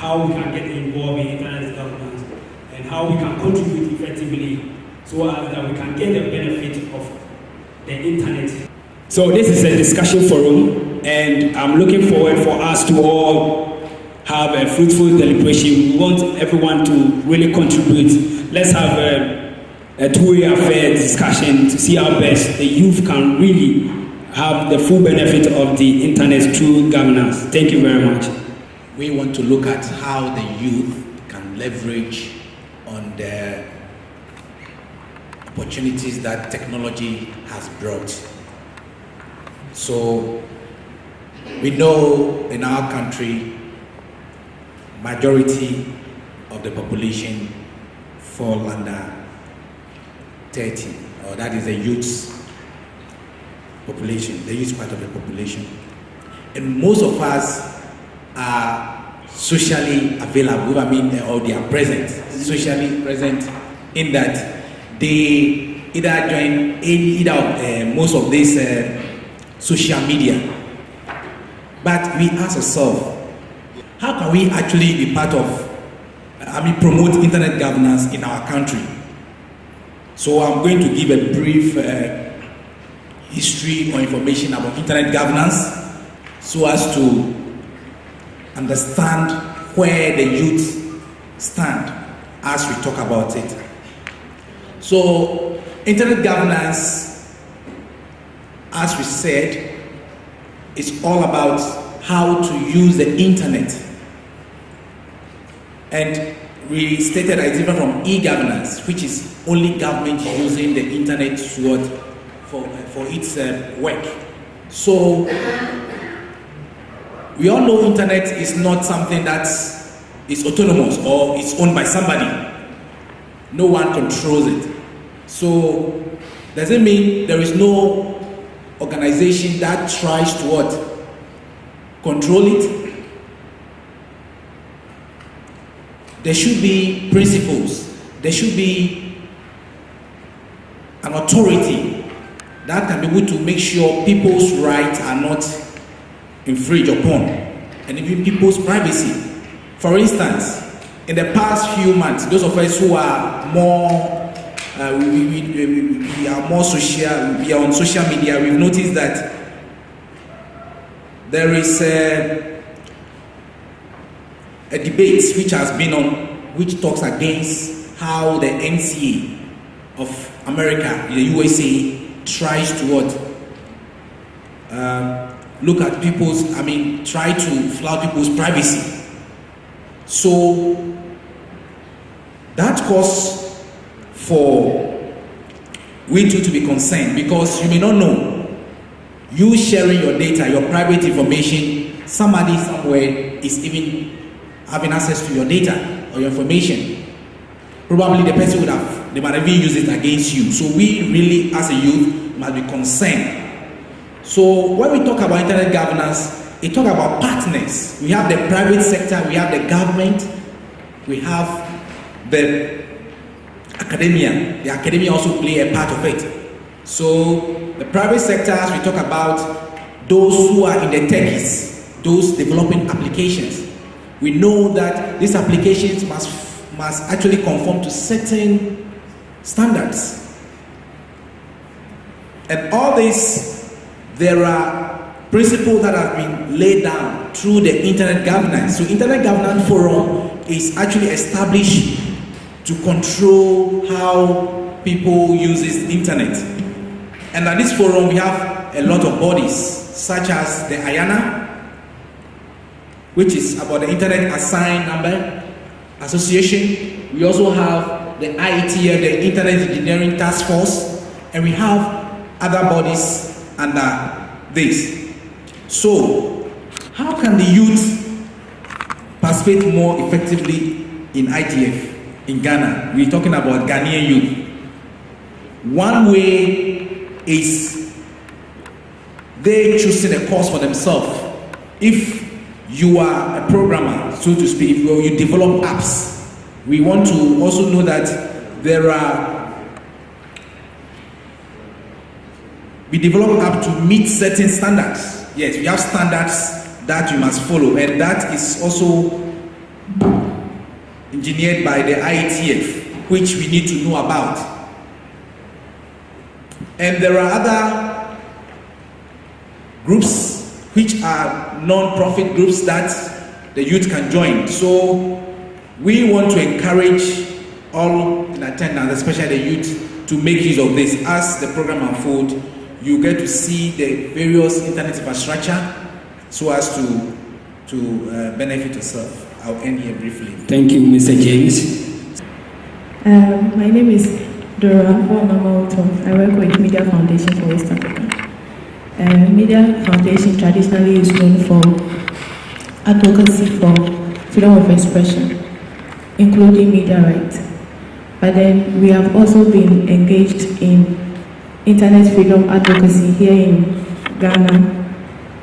how we can get involved in internet governance and how we can contribute effectively so as that we can get the benefit of the internet. So this is a discussion forum, and I'm looking forward for us to all have a fruitful deliberation. We want everyone to really contribute. Let's have a two-way affair discussion to see how best the youth can really have the full benefit of the internet through governance. Thank you very much. We want to look at how the youth can leverage on the opportunities that technology has brought. So we know in our country, majority of the population fall under 30, or that is the youth population, the youth part of the population. And most of us are socially available, or they are present, socially present in that they either join most of these social media. But we ask ourselves, how can we actually be part of, promote internet governance in our country? So I'm going to give a brief history or information about internet governance so as to understand where the youth stand as we talk about it. So internet governance, as we said, is all about how to use the internet. And we stated that it's different from e-governance, which is only government using the internet for its work. So we all know internet is not something that is autonomous or is owned by somebody. No one controls it. So does it mean there is no organization that tries to what? Control it? There should be principles. There should be an authority that can be able to make sure people's rights are not infringed upon, and even people's privacy. For instance, in the past few months, those of us who are more we are more social, we are on social media, we've noticed that there is a debate which has been on, which talks against how the NCA of America, the USA, tries to look at people's, try to flout people's privacy. So that cause for we too to be concerned, because you may not know, you sharing your data, your private information, somebody somewhere is even having access to your data or your information. Probably the person they might even use it against you. So we really, as a youth, must be concerned. So when we talk about internet governance, it talks about partners. We have the private sector, we have the government, we have the academia. The academia also play a part of it. So the private sector, as we talk about those who are in the techies, those developing applications, we know that these applications must actually conform to certain standards. And all this, there are principles that have been laid down through the internet governance. So internet governance forum is actually established to control how people use this internet. And at this forum, we have a lot of bodies, such as the IANA, which is about the Internet Assigned Number Association. We also have the IETF, the Internet Engineering Task Force, and we have other bodies under this. So, how can the youth participate more effectively in ITF in Ghana? We're talking about Ghanaian youth. One way is they choosing a course for themselves. If you are a programmer, so to speak, where you develop apps, we want to also know that we develop app to meet certain standards. Yes, we have standards that you must follow, and that is also engineered by the IETF, which we need to know about. And there are other groups which are non-profit groups that the youth can join. So we want to encourage all in attendance, especially the youth, to make use of this. As the program unfolds, you get to see the various internet infrastructure so as to benefit yourself. I'll end here briefly. Thank you, Mr. James. My name is Dora Bonamauto. I work with Media Foundation for West Africa. Media Foundation traditionally is known for advocacy for freedom of expression, including media rights. But then we have also been engaged in internet freedom advocacy here in Ghana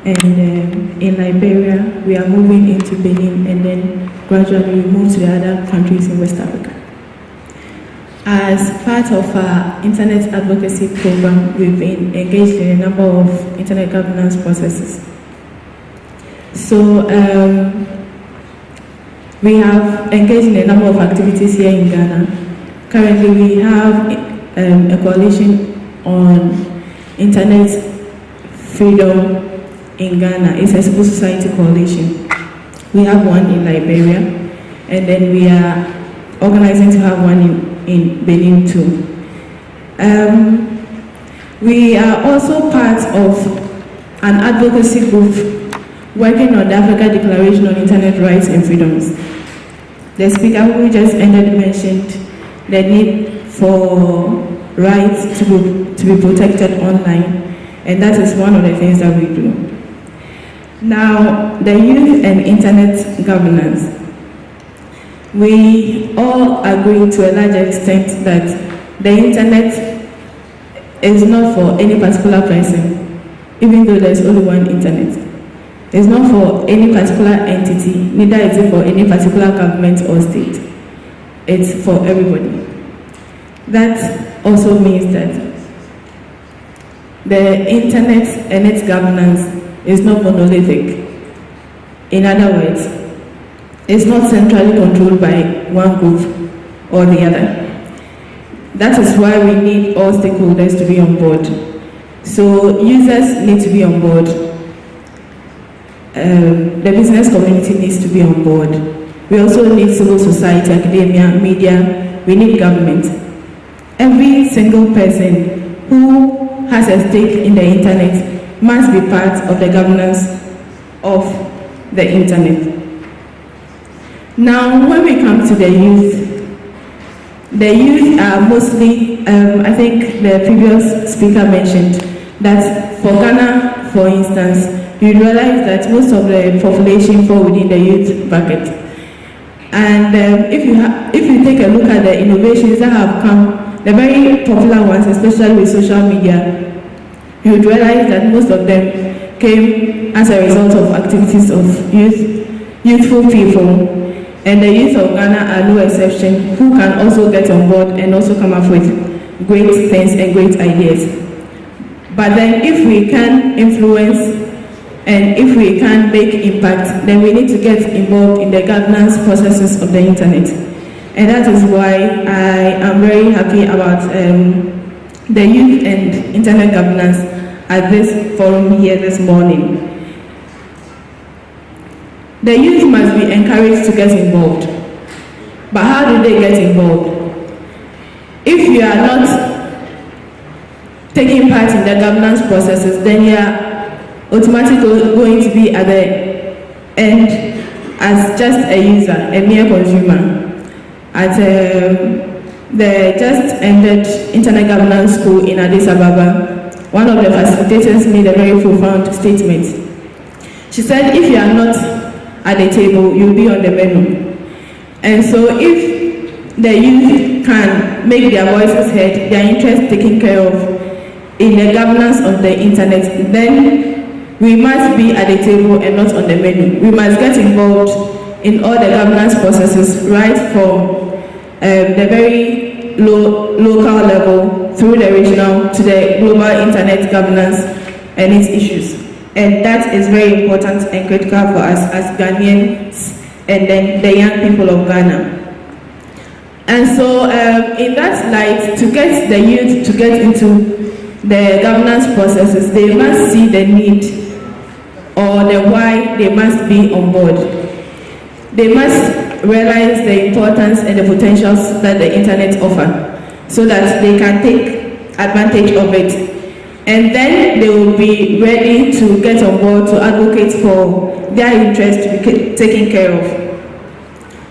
and in Liberia. We are moving into Benin, and then gradually we move to the other countries in West Africa. As part of our internet advocacy program, we've been engaged in a number of internet governance processes. So we have engaged in a number of activities here in Ghana. Currently, we have a coalition on internet freedom in Ghana. It's a civil society coalition. We have one in Liberia, and then we are organizing to have one in Benin too. We are also part of an advocacy group working on the Africa Declaration on Internet Rights and Freedoms. The speaker who just ended mentioned the need for rights to be protected online, and that is one of the things that we do. Now, the youth and internet governance. We all agree to a large extent that the internet is not for any particular person, even though there's only one internet. It's not for any particular entity, neither is it for any particular government or state. It's for everybody. That also means that the internet and its governance is not monolithic. In other words, it's not centrally controlled by one group or the other. That is why we need all stakeholders to be on board. So users need to be on board. The business community needs to be on board. We also need civil society, academia, media. We need government. Every single person who has a stake in the internet must be part of the governance of the internet. Now, when we come to the youth are mostly, I think the previous speaker mentioned that for Ghana, for instance, you realize that most of the population fall within the youth bracket. And if you take a look at the innovations that have come, the very popular ones, especially with social media, you would realize that most of them came as a result of activities of youthful people. And the youth of Ghana are no exception, who can also get on board and also come up with great things and great ideas. But then if we can influence and if we can make impact, then we need to get involved in the governance processes of the internet. And that is why I am very happy about the youth and internet governance at this forum here this morning. The youth must be encouraged to get involved. But how do they get involved? If you are not taking part in the governance processes, then you are automatically going to be at the end as just a user, a mere consumer. At the just ended Internet Governance School in Addis Ababa, one of the facilitators made a very profound statement. She said, if you are not at the table, you'll be on the menu. And so if the youth can make their voices heard, their interests taken care of in the governance of the internet, then we must be at the table and not on the menu. We must get involved in all the governance processes, right from the very local level through the regional to the global internet governance and its issues. And that is very important and critical for us as Ghanaians and then the young people of Ghana. And so in that light, to get the youth to get into the governance processes, they must see the need or the why they must be on board. They must realize the importance and the potentials that the internet offers so that they can take advantage of it. And then they will be ready to get on board to advocate for their interests to be taken care of.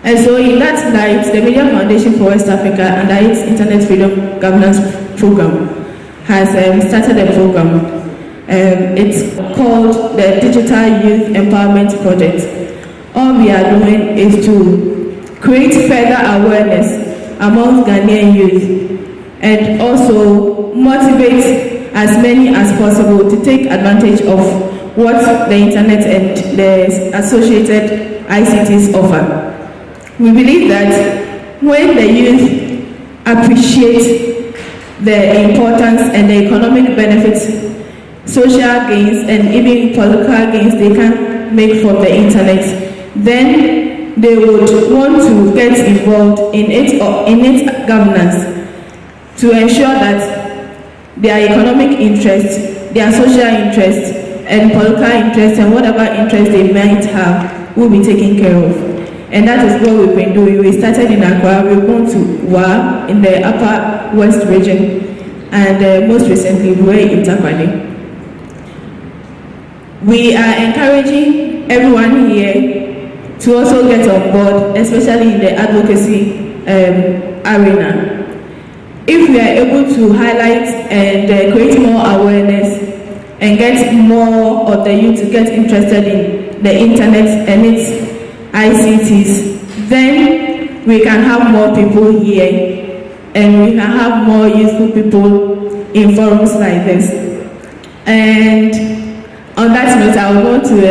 And so in that light, the Media Foundation for West Africa, under its Internet Freedom Governance Program, has started a program. It's called the Digital Youth Empowerment Project. All we are doing is to create further awareness among Ghanaian youth and also motivate as many as possible to take advantage of what the internet and the associated ICTs offer. We believe that when the youth appreciate the importance and the economic benefits, social gains, and even political gains they can make from the internet, then they would want to get involved in its governance to ensure that their economic interests, their social interests, and political interests, and whatever interest they might have will be taken care of. And that is what we've been doing. We started in Accra, we've gone to Wa in the Upper West region, and most recently we were in Takoradi. We are encouraging everyone here to also get on board, especially in the advocacy arena. If we are able to highlight and create more awareness and get more of the youth to get interested in the internet and its ICTs, then we can have more people here and we can have more useful people in forums like this. And on that note, I will go to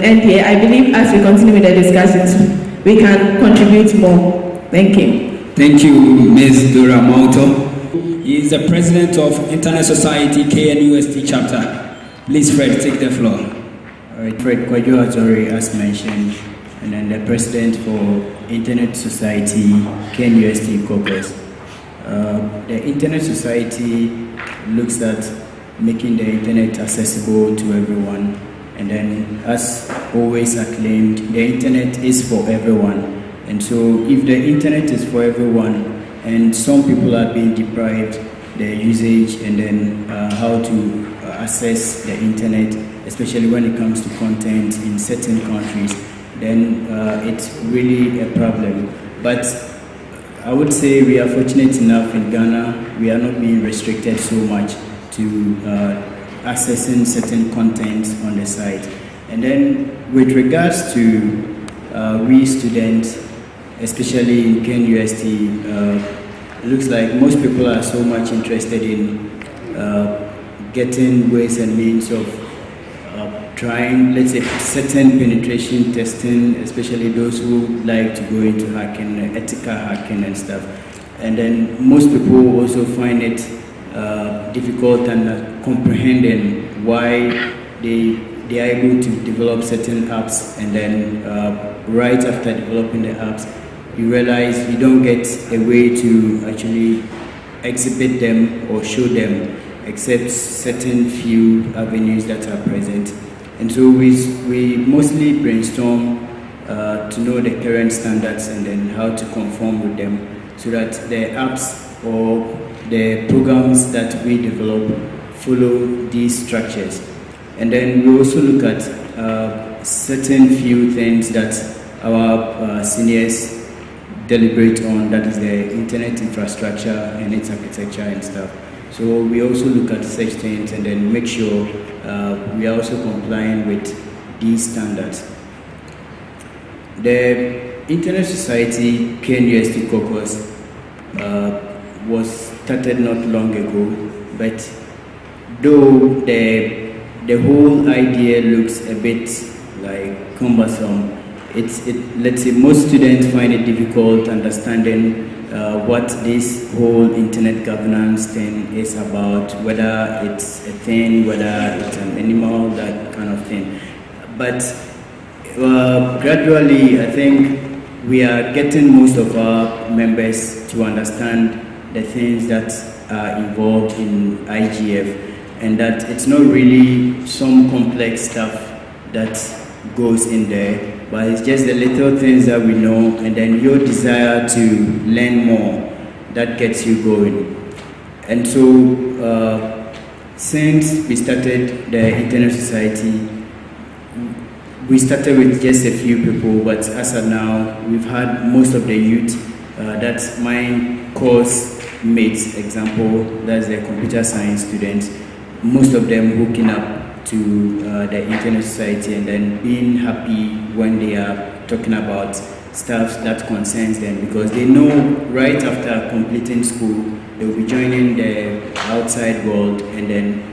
end here. I believe as we continue with the discussions, we can contribute more. Thank you. Thank you, Ms. Dora Mauto. He is the president of Internet Society KNUST chapter. Please, Fred, take the floor. All right, Fred Kwadwo Azori, as mentioned, and then the president for Internet Society KNUST Caucus. The Internet Society looks at making the internet accessible to everyone, and then, as always acclaimed, the internet is for everyone. And so if the internet is for everyone and some people are being deprived their usage and then how to access the internet, especially when it comes to content in certain countries, then it's really a problem. But I would say we are fortunate enough in Ghana, we are not being restricted so much to accessing certain content on the site. And then with regards to we students, especially in KNUST, it looks like most people are so much interested in getting ways and means of trying, let's say, certain penetration testing, especially those who like to go into hacking, ethical hacking and stuff. And then most people also find it difficult and comprehending why they are able to develop certain apps, and then right after developing the apps, you realize you don't get a way to actually exhibit them or show them except certain few avenues that are present. And so we mostly brainstorm to know the current standards and then how to conform with them so that the apps or the programs that we develop follow these structures. And then we also look at certain few things that our seniors deliberate on, that is the internet infrastructure and its architecture and stuff. So we also look at such things and then make sure we are also complying with these standards. The Internet Society KNUST Caucus was started not long ago, but though the whole idea looks a bit like cumbersome, let's say most students find it difficult understanding what this whole internet governance thing is about, whether it's a thing, whether it's an animal, that kind of thing. But Gradually, I think we are getting most of our members to understand the things that are involved in IGF, and that it's not really some complex stuff that goes in there, but it's just the little things that we know, and then your desire to learn more that gets you going. And so since we started the Internet Society, we started with just a few people, but as of now, we've had most of the youth, that's my course mates, example, that's the computer science students, most of them hooking up to the Internet Society and then being happy when they are talking about stuff that concerns them, because they know right after completing school, they'll be joining the outside world and then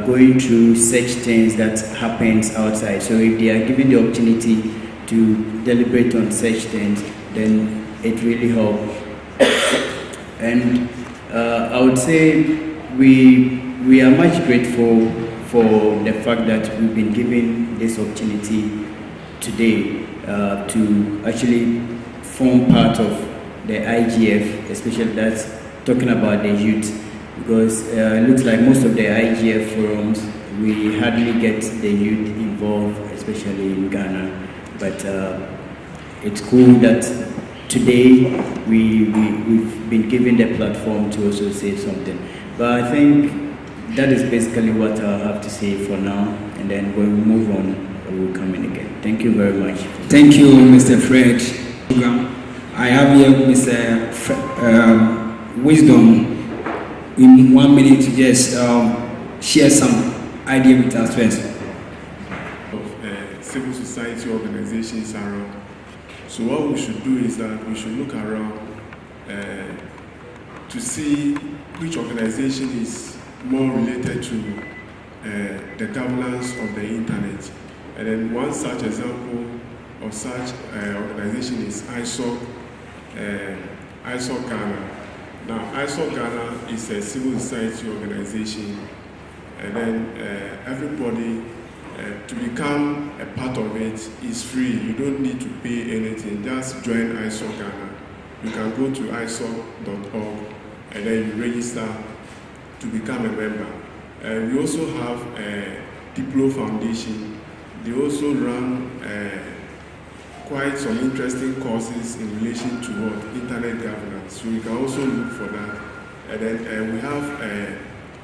going through such things that happens outside. So if they are given the opportunity to deliberate on such things, then it really helps. And I would say we are much grateful for the fact that we've been given this opportunity today to actually form part of the IGF, especially that's talking about the youth. Because it looks like most of the IGF forums, we hardly get the youth involved, especially in Ghana. But it's cool that today we've been given the platform to also say something. But I think that is basically what I have to say for now. And then when we move on, we'll come in again. Thank you very much. Thank you, Mr. Fred. I have here Mr. Wisdom. In 1 minute to just share some idea with us first. Of civil society organizations around. So what we should do is that we should look around to see which organization is more related to the governance of the internet. And then one such example of such organization is ISOC Ghana. Now, ISOC Ghana is a civil society organization, and then everybody, to become a part of it is free. You don't need to pay anything, just join ISOC Ghana. You can go to isoc.org and then you register to become a member. We also have a Diplo Foundation. They also run quite some interesting courses in relation to what? Internet governance. So you can also look for that. And then we have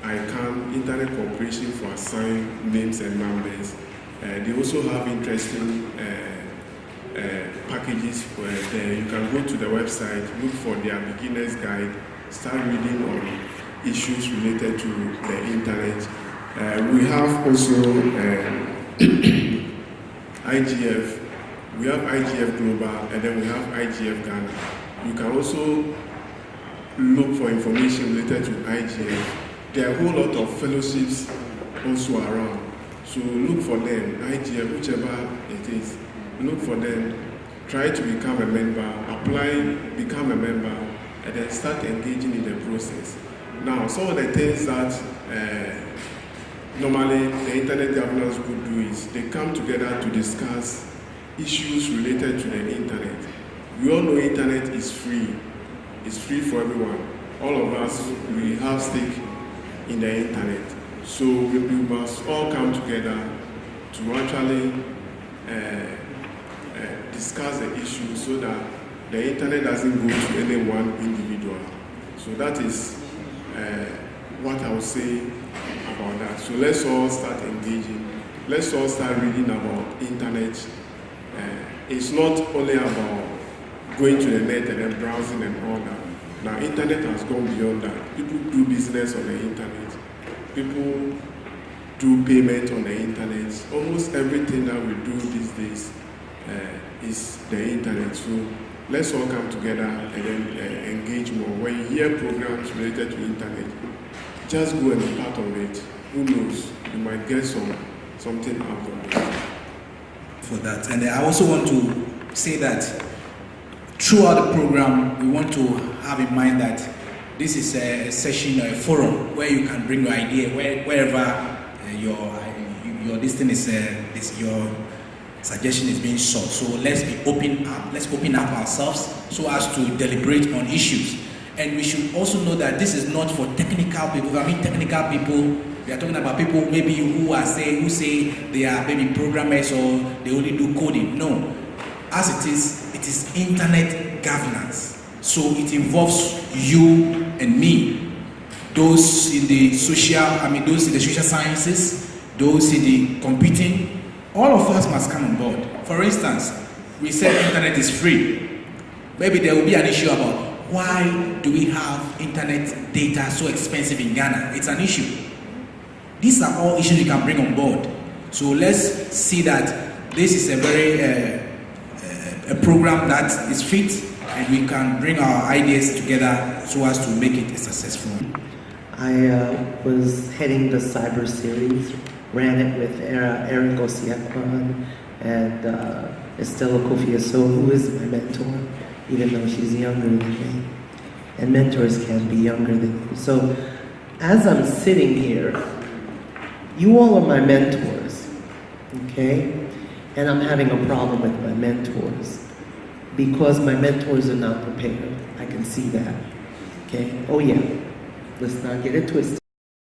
ICANN, Internet Corporation for Assigned Names and Numbers. They also have interesting packages there. You can go to the website, look for their beginner's guide, start reading on issues related to the internet. We have also IGF. We have IGF Global, and then we have IGF Ghana. You can also look for information related to IGF. There are a whole lot of fellowships also around. So look for them, IGF, whichever it is. Look for them, try to become a member, apply, become a member, and then start engaging in the process. Now, some of the things that normally the Internet Governance Group do is they come together to discuss issues related to the internet. We all know internet is free. It's free for everyone. All of us, we have stake in the internet. So we must all come together to actually discuss the issue so that the internet doesn't go to any one individual. So that is what I would say about that. So let's all start engaging. Let's all start reading about internet. It's not only about going to the net and then browsing and all that. Now, internet has gone beyond that. People do business on the internet. People do payment on the internet. Almost everything that we do these days is the internet. So let's all come together and then engage more. When you hear programs related to internet, just go and be part of it. Who knows? You might get something out of it. For that. And I also want to say that throughout the program, we want to have in mind that this is a session, a forum where you can bring your idea, wherever your this thing is your suggestion is being sought. So let's open up ourselves so as to deliberate on issues. And we should also know that this is not for technical people. I mean technical people, we are talking about people maybe who say they are maybe programmers or they only do coding. No. As it is internet governance. So it involves you and me. Those in the social sciences, those in the computing, all of us must come on board. For instance, we said internet is free. Maybe there will be an issue about why do we have internet data so expensive in Ghana? It's an issue. These are all issues we can bring on board. So let's see that this is a very a program that is fit, and we can bring our ideas together so as to make it successful. I was heading the cyber series, ran it with Eric Osiakwan and Estella Kofi-Aso, who is my mentor, even though she's younger than me. And mentors can be younger than you. So as I'm sitting here, you all are my mentors, okay? And I'm having a problem with my mentors because my mentors are not prepared. I can see that, okay? Oh yeah, let's not get it twisted.